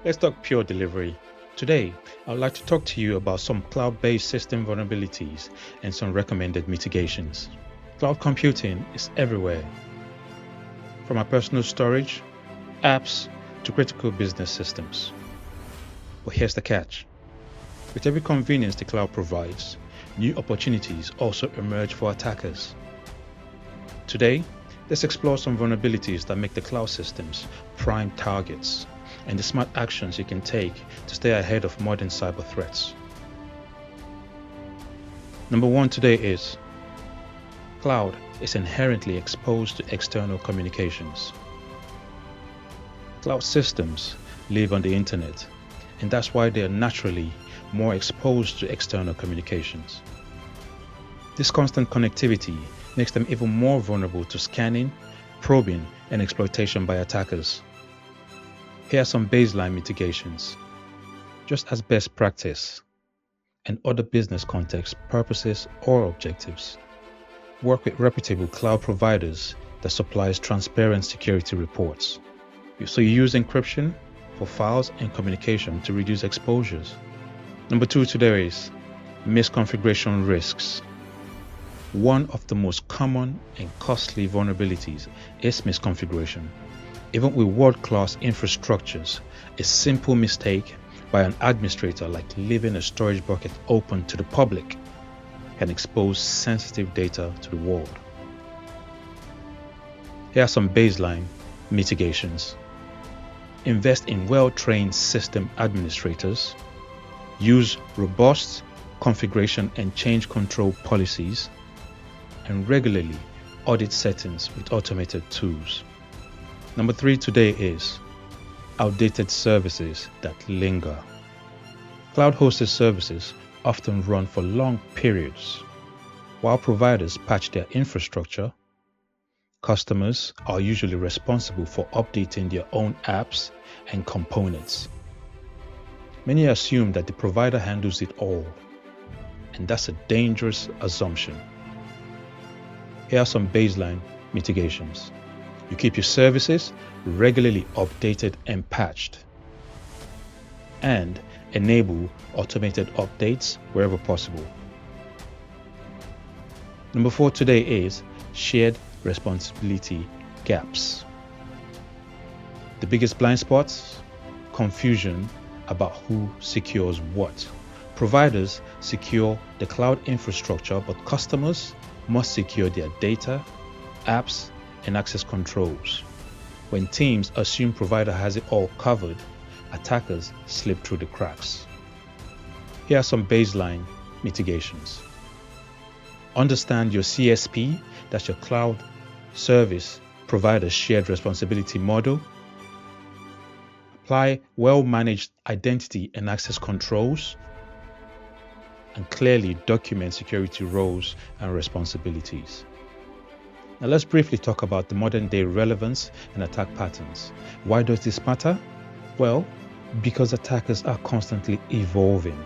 Let's talk pure delivery. Today, I would like to talk to you about some cloud-based system vulnerabilities and some recommended mitigations. Cloud computing is everywhere, from our personal storage, apps, to critical business systems. But here's the catch. With every convenience the cloud provides, new opportunities also emerge for attackers. Today, let's explore some vulnerabilities that make the cloud systems prime targets and the smart actions you can take to stay ahead of modern cyber threats. Number one today is cloud is inherently exposed to external communications. Cloud systems live on the internet, and that's why they are naturally more exposed to external communications. This constant connectivity makes them even more vulnerable to scanning, probing, and exploitation by attackers. Here are some baseline mitigations. Just as best practice and other business context purposes or objectives, work with reputable cloud providers that supplies transparent security reports. So you use encryption for files and communication to reduce exposures. Number two today is misconfiguration risks. One of the most common and costly vulnerabilities is misconfiguration. Even with world-class infrastructures, a simple mistake by an administrator, like leaving a storage bucket open to the public, can expose sensitive data to the world. Here are some baseline mitigations. Invest in well-trained system administrators. Use robust configuration and change control policies. And regularly audit settings with automated tools. Number three today is outdated services that linger. Cloud-hosted services often run for long periods. While providers patch their infrastructure, customers are usually responsible for updating their own apps and components. Many assume that the provider handles it all, and that's a dangerous assumption. Here are some baseline mitigations. You keep your services regularly updated and patched, and enable automated updates wherever possible. Number four today is shared responsibility gaps. The biggest blind spots? Confusion about who secures what. Providers secure the cloud infrastructure, but customers must secure their data, apps, and access controls. When teams assume provider has it all covered, attackers slip through the cracks. Here are some baseline mitigations. Understand your CSP, that's your cloud service provider shared responsibility model. Apply well-managed identity and access controls, and clearly document security roles and responsibilities. Now let's briefly talk about the modern day relevance and attack patterns. Why does this matter? Well, because attackers are constantly evolving.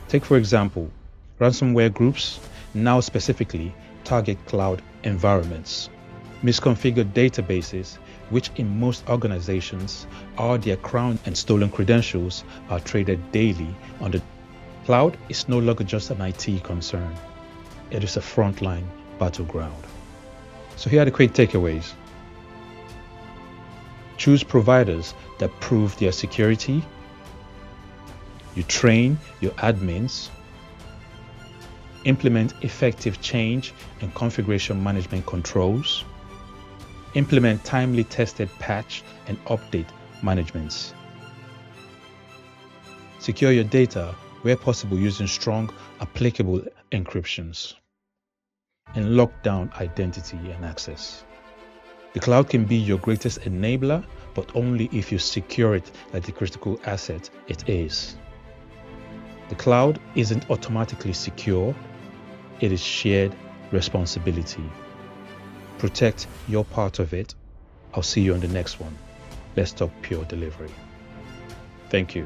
Take for example, ransomware groups now specifically target cloud environments. Misconfigured databases, which in most organizations are their crown and stolen credentials, are traded daily on the cloud. Is no longer just an IT concern. It is a frontline battleground. So here are the quick takeaways. Choose providers that prove their security. You train your admins. Implement effective change and configuration management controls. Implement timely tested patch and update managements. Secure your data where possible using strong, applicable encryptions. And lock down identity and access. The cloud can be your greatest enabler, but only if you secure it like the critical asset it is. The cloud isn't automatically secure, it is shared responsibility. Protect your part of it. I'll see you on the next one. Let's talk pure delivery. Thank you.